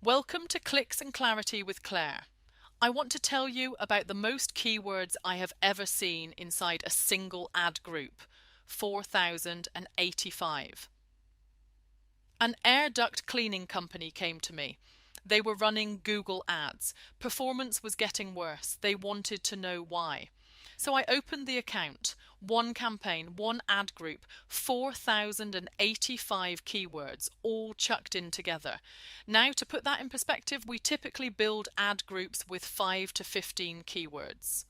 Welcome to Clicks and Clarity with Claire. I want to tell you about the most keywords I have ever seen inside a single ad group, 4,085. An air duct cleaning company came to me. They were running Google ads. Performance was getting worse. They wanted to know why. So I opened the account. One campaign, one ad group, 4,085 keywords, all chucked in together. Now, to put that in perspective, we typically build ad groups with 5 to 15 keywords,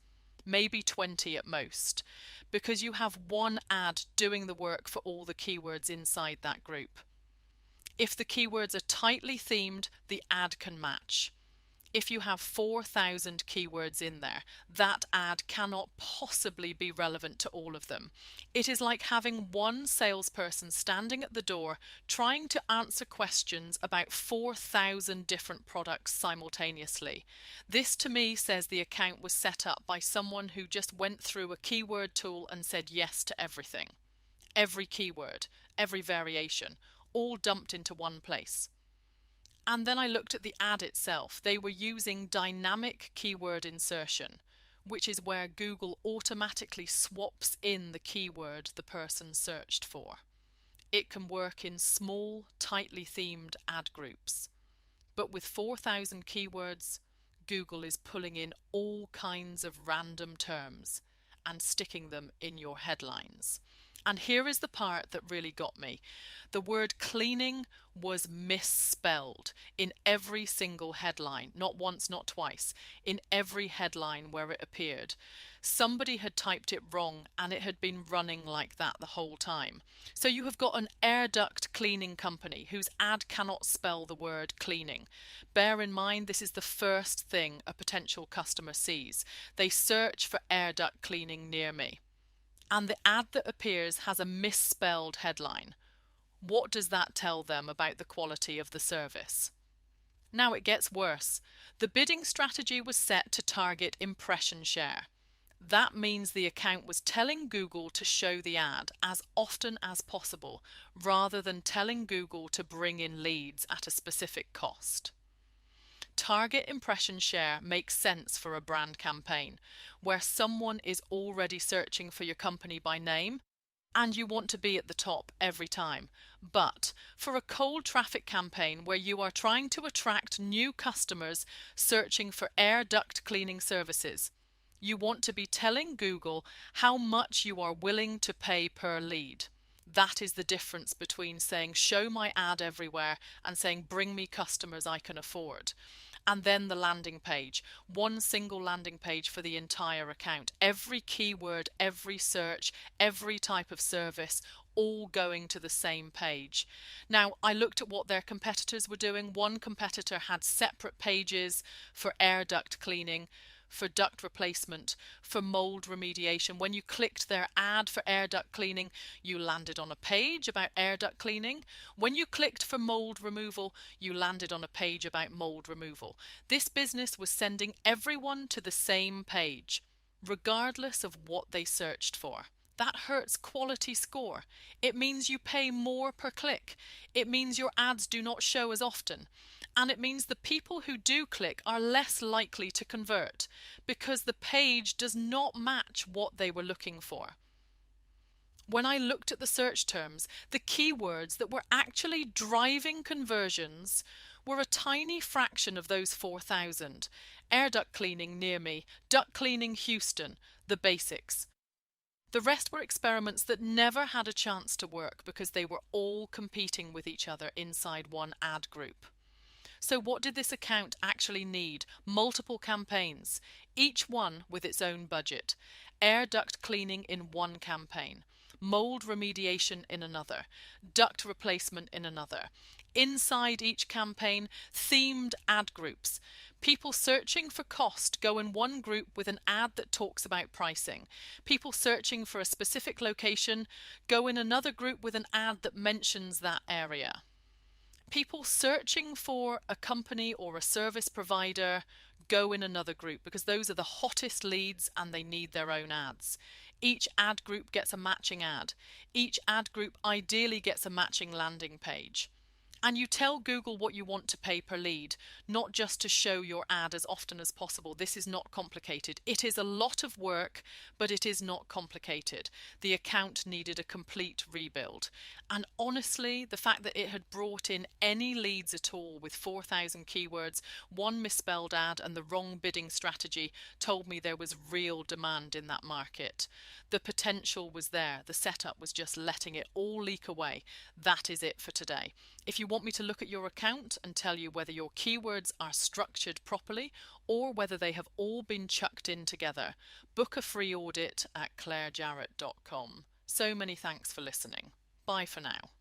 maybe 20 at most, because you have one ad doing the work for all the keywords inside that group. If the keywords are tightly themed, the ad can match. If you have 4,000 keywords in there, that ad cannot possibly be relevant to all of them. It is like having one salesperson standing at the door trying to answer questions about 4,000 different products simultaneously. This to me says the account was set up by someone who just went through a keyword tool and said yes to everything. Every keyword, every variation, all dumped into one place. And then I looked at the ad itself. They were using dynamic keyword insertion, which is where Google automatically swaps in the keyword the person searched for. It can work in small, tightly themed ad groups. But with 4,000 keywords, Google is pulling in all kinds of random terms and sticking them in your headlines. And here is the part that really got me. The word cleaning was misspelled in every single headline, not once, not twice, in every headline where it appeared. Somebody had typed it wrong and it had been running like that the whole time. So you have got an air duct cleaning company whose ad cannot spell the word cleaning. Bear in mind, this is the first thing a potential customer sees. They search for air duct cleaning near me. And the ad that appears has a misspelled headline. What does that tell them about the quality of the service? Now it gets worse. The bidding strategy was set to target impression share. That means the account was telling Google to show the ad as often as possible, rather than telling Google to bring in leads at a specific cost. Target impression share makes sense for a brand campaign, where someone is already searching for your company by name, and you want to be at the top every time. But for a cold traffic campaign where you are trying to attract new customers searching for air duct cleaning services, you want to be telling Google how much you are willing to pay per lead. That is the difference between saying show my ad everywhere and saying bring me customers I can afford. And then the landing page, one single landing page for the entire account. Every keyword, every search, every type of service, all going to the same page. Now, I looked at what their competitors were doing. One competitor had separate pages for air duct cleaning, for duct replacement, for mold remediation. When you clicked their ad for air duct cleaning, you landed on a page about air duct cleaning. When you clicked for mold removal, you landed on a page about mold removal. This business was sending everyone to the same page, regardless of what they searched for. That hurts quality score. It means you pay more per click. It means your ads do not show as often. And it means the people who do click are less likely to convert because the page does not match what they were looking for. When I looked at the search terms, the keywords that were actually driving conversions were a tiny fraction of those 4,000. Air duct cleaning near me, duct cleaning Houston, the basics. The rest were experiments that never had a chance to work because they were all competing with each other inside one ad group. So what did this account actually need? Multiple campaigns, each one with its own budget. Air duct cleaning in one campaign, mold remediation in another, duct replacement in another. Inside each campaign, themed ad groups. People searching for cost go in one group with an ad that talks about pricing. People searching for a specific location go in another group with an ad that mentions that area. People searching for a company or a service provider go in another group because those are the hottest leads and they need their own ads. Each ad group gets a matching ad. Each ad group ideally gets a matching landing page. And you tell Google what you want to pay per lead, not just to show your ad as often as possible. This is not complicated. It is a lot of work, but it is not complicated. The account needed a complete rebuild. And honestly, the fact that it had brought in any leads at all with 4,000 keywords, one misspelled ad, and the wrong bidding strategy told me there was real demand in that market. The potential was there. The setup was just letting it all leak away. That is it for today. If you want me to look at your account and tell you whether your keywords are structured properly or whether they have all been chucked in together, book a free audit at clairejarrett.com. So many thanks for listening. Bye for now.